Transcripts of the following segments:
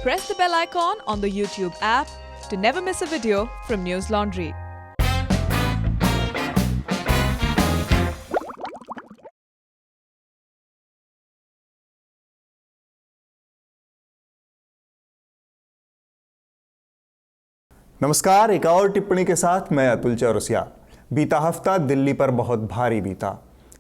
press the bell icon on the YouTube app to never miss a video from News Laundry. नमस्कार, एक और टिप्पणी के साथ मैं अतुल चौरसिया। बीता हफ्ता दिल्ली पर बहुत भारी बीता।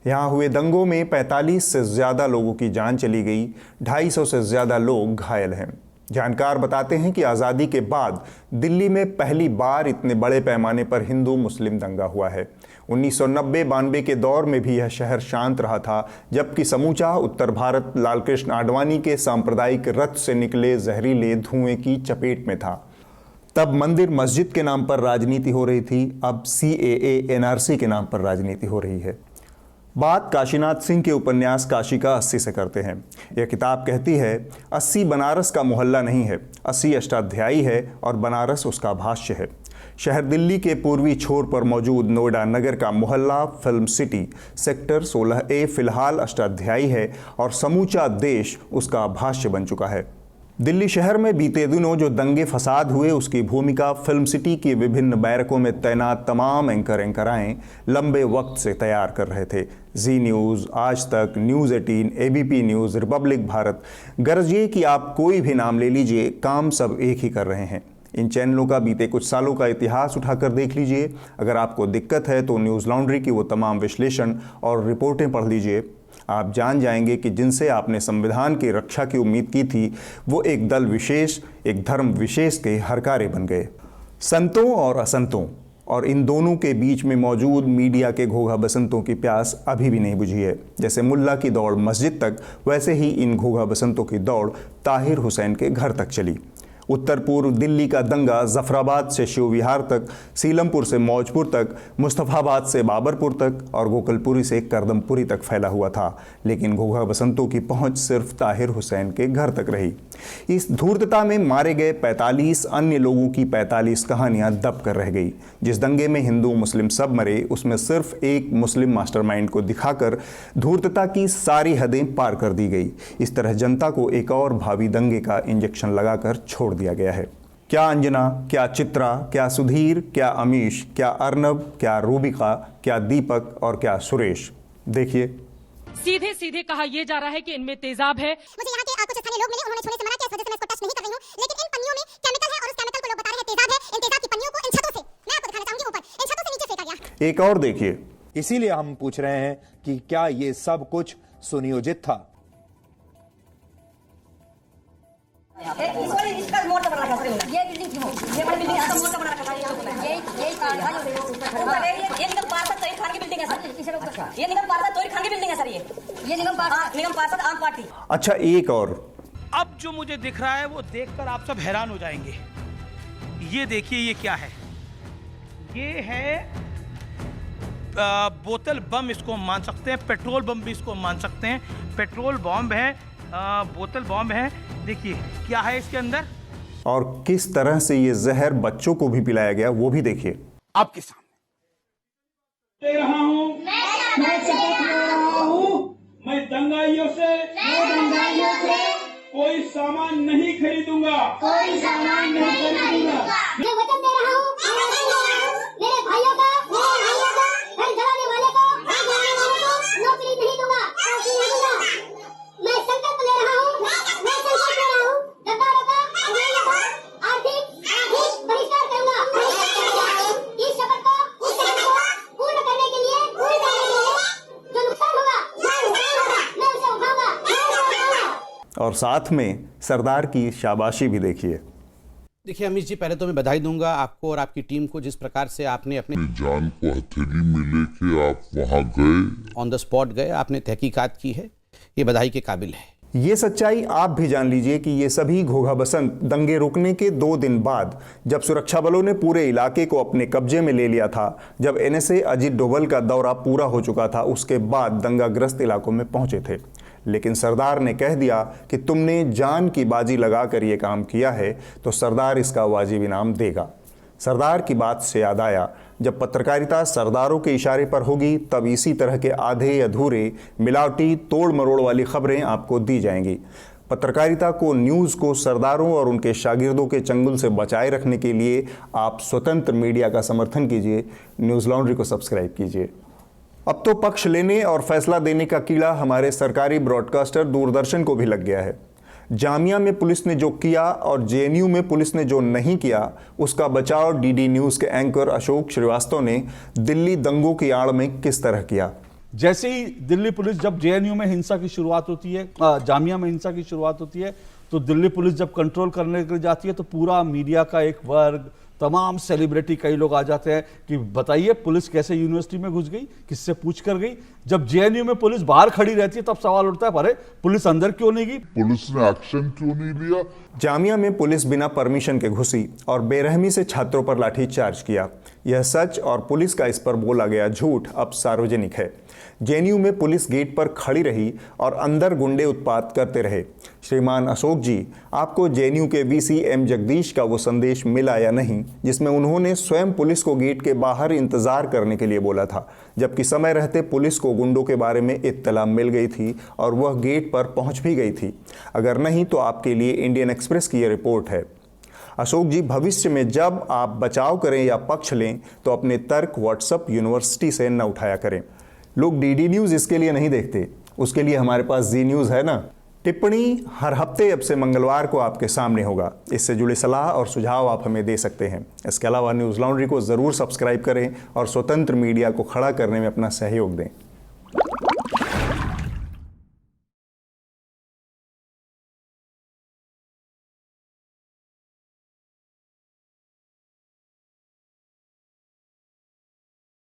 यहाँ हुए दंगों में 45 से ज़्यादा लोगों की जान चली गई, 250 से ज़्यादा लोग घायल हैं। जानकार बताते हैं कि आज़ादी के बाद दिल्ली में पहली बार इतने बड़े पैमाने पर हिंदू मुस्लिम दंगा हुआ है। 1990-92 के दौर में भी यह शहर शांत रहा था, जबकि समूचा उत्तर भारत लालकृष्ण आडवाणी के सांप्रदायिक रथ से निकले जहरीले धुएं की चपेट में था। तब मंदिर मस्जिद के नाम पर राजनीति हो रही थी, अब CAA NRC के नाम पर राजनीति हो रही है। बात काशीनाथ सिंह के उपन्यास काशी का 80 से करते हैं। यह किताब कहती है 80 बनारस का मोहल्ला नहीं है, 80 अष्टाध्यायी है और बनारस उसका भाष्य है। शहर दिल्ली के पूर्वी छोर पर मौजूद नोएडा नगर का मोहल्ला फिल्म सिटी सेक्टर 16A फिलहाल अष्टाध्यायी है और समूचा देश उसका भाष्य बन चुका है। दिल्ली शहर में बीते दिनों जो दंगे फसाद हुए, उसकी भूमिका फिल्म सिटी की विभिन्न बैरकों में तैनात तमाम एंकराएं लंबे वक्त से तैयार कर रहे थे। जी News, Aaj Tak, News 18, ABP News, Republic Bharat, गरजिए कि आप कोई भी नाम ले लीजिए, काम सब एक ही कर रहे हैं। इन चैनलों का बीते कुछ सालों का इतिहास उठाकर देख लीजिए। अगर आपको दिक्कत है तो न्यूज़ लॉन्ड्री की वो तमाम विश्लेषण और रिपोर्टें पढ़ लीजिए। आप जान जाएंगे कि जिनसे आपने संविधान की रक्षा की उम्मीद की थी, वो एक दल विशेष, एक धर्म विशेष के हरकारे बन गए। संतों और असंतों और इन दोनों के बीच में मौजूद मीडिया के घोघा बसंतों की प्यास अभी भी नहीं बुझी है। जैसे मुल्ला की दौड़ मस्जिद तक, वैसे ही इन घोघा बसंतों की दौड़ ताहिर हुसैन के घर तक चली। उत्तर पूर्व दिल्ली का दंगा जफराबाद से शिव विहार तक, सीलमपुर से मौजपुर तक, मुस्तफ़ाबाद से बाबरपुर तक और गोकलपुरी से करदमपुरी तक फैला हुआ था, लेकिन घोघा बसंतों की पहुंच सिर्फ ताहिर हुसैन के घर तक रही। इस धूर्तता में मारे गए 45 अन्य लोगों की 45 कहानियां दब कर रह गई। जिस दंगे में हिंदू मुस्लिम सब मरे, उसमें सिर्फ एक मुस्लिम मास्टरमाइंड को दिखाकर धूर्तता की सारी हदें पार कर दी गई। इस तरह जनता को एक और भावी दंगे का इंजेक्शन लगाकर छोड़ दिया गया है। क्या अंजना, क्या चित्रा, क्या सुधीर, क्या अमीश, क्या अर्नब, क्या रूबिका, क्या दीपक और क्या सुरेश, देखिए। सीधे सीधे कहा यह जा रहा है कि इनमें तेजाब है। मुझे यहाँ के कुछ स्थानीय लोग मिले, उन्होंने छूने से मना किया, इस वजह से मैं इसको टच नहीं कर रही हूँ। लेकिन इन पन्नियों में केमिकल है और उस केमिकल को लोग बता रहे हैं तेजाब है। इन तेजाब की पन्नियों को इन छतों से, मैं आपको दिखाना चाहूंगी, ऊपर इन छतों से नीचे फेंका गया। एक और देखिए। इसीलिए हम पूछ रहे हैं कि क्या ये सब कुछ सुनियोजित था? ये बिल्डिंग थी, ये बड़ी बिल्डिंग है, मोटा बना रखा था, ये कार था जो ऊपर है। ये निगम पार्षद तोहिर खान की बिल्डिंग है सर। ये निगम पार्षद तोहिर खान की बिल्डिंग है सर। ये निगम पार्षद आम पार्टी। अच्छा, एक और। अब जो मुझे दिख रहा है वो देखकर आप सब हैरान हो जाएंगे। ये देखिए, ये क्या है? ये है बोतल बम, इसको मान सकते हैं, पेट्रोल बम भी इसको मान सकते हैं। पेट्रोल बम है, बोतल बम है। देखिए क्या है इसके अंदर और किस तरह से ये जहर बच्चों को भी पिलाया गया, वो भी देखिए आपके सामने। दे रहा हूं, मैं शपथ ले रहा हूं, मैं दंगाइयों से कोई सामान नहीं खरीदूंगा, कोई सामान नहीं खरीदूंगा। मैं वचन दे रहा हूँ, मेरे भाइयों का, घर जलाने वाले को, नौकरी नहीं दूंगा, मैं संकल्प ले रहा हूँ, गद्दारों का आर्थिक बहिष्कार करूंगा। इस शपथ को पूर्ण करने के लिए जो नुकसान होगा मैं उसे उठाऊंगा। और साथ में सरदार की शाबाशी भी देखिए। देखिए अमीश जी, पहले तो मैं बधाई दूंगा आपको और आपकी टीम को, जिस प्रकार से आपने अपने जान को हथेली में लेके आप वहां गए, ऑन द स्पॉट गए, आपने तहकीकात की है, ये बधाई के काबिल है। ये सच्चाई आप भी जान लीजिए कि ये सभी घोघा बसंत दंगे रुकने के 2 दिन बाद, जब सुरक्षा बलों ने पूरे इलाके को अपने कब्जे में ले लिया था, जब NSA अजीत डोभाल का दौरा पूरा हो चुका था, उसके बाद दंगाग्रस्त इलाकों में पहुंचे थे। लेकिन सरदार ने कह दिया कि तुमने जान की बाजी लगाकर ये काम किया है, तो सरदार इसका वाजिब इनाम देगा। सरदार की बात से याद आया, जब पत्रकारिता सरदारों के इशारे पर होगी, तब इसी तरह के आधे अधूरे, मिलावटी, तोड़ मरोड़ वाली खबरें आपको दी जाएंगी। पत्रकारिता को, न्यूज़ को सरदारों और उनके शागिर्दों के चंगुल से बचाए रखने के लिए आप स्वतंत्र मीडिया का समर्थन कीजिए। न्यूज़ लॉन्ड्री को सब्सक्राइब कीजिए। अब तो पक्ष लेने और फैसला देने का कीड़ा हमारे सरकारी ब्रॉडकास्टर दूरदर्शन को भी लग गया है। जामिया में पुलिस ने जो किया और जेएनयू में पुलिस ने जो नहीं किया, उसका बचाव डीडी न्यूज़ के एंकर अशोक श्रीवास्तव ने दिल्ली दंगों की आड़ में किस तरह किया। जैसे ही दिल्ली पुलिस, जब जेएनयू में हिंसा की शुरुआत होती है, जामिया में हिंसा की शुरुआत होती है, तो दिल्ली पुलिस जब कंट्रोल करने के लिए जाती है तो पूरा मीडिया का एक वर्ग, तमाम सेलिब्रिटी, कई लोग आ जाते हैं कि बताइए पुलिस कैसे यूनिवर्सिटी में घुस गई, किससे पूछ कर गई। जब जेएनयू में पुलिस बाहर खड़ी रहती है तब सवाल उठता है, अरे पुलिस अंदर क्यों नहीं गई, पुलिस ने एक्शन क्यों नहीं लिया। जामिया में पुलिस बिना परमिशन के घुसी और बेरहमी से छात्रों पर लाठीचार्ज किया। यह सच और पुलिस का इस पर बोला गया झूठ अब सार्वजनिक है। जेएनयू में पुलिस गेट पर खड़ी रही और अंदर गुंडे उत्पात करते रहे। श्रीमान अशोक जी, आपको जेएनयू के वीसी एम जगदीश का वो संदेश मिला या नहीं, जिसमें उन्होंने स्वयं पुलिस को गेट के बाहर इंतजार करने के लिए बोला था, जबकि समय रहते पुलिस को गुंडों के बारे में इत्तला मिल गई थी और वह गेट पर पहुंच भी गई थी। अगर नहीं तो आपके लिए इंडियन एक्सप्रेस की यह रिपोर्ट है। अशोक जी, भविष्य में जब आप बचाव करें या पक्ष लें तो अपने तर्क व्हाट्सएप यूनिवर्सिटी से न उठाया करें। लोग डीडी न्यूज़ इसके लिए नहीं देखते, उसके लिए हमारे पास जी न्यूज़ है ना। टिप्पणी हर हफ्ते अब से मंगलवार को आपके सामने होगा। इससे जुड़े सलाह और सुझाव आप हमें दे सकते हैं। इसके अलावा न्यूज़ लॉन्ड्री को ज़रूर सब्सक्राइब करें और स्वतंत्र मीडिया को खड़ा करने में अपना सहयोग दें।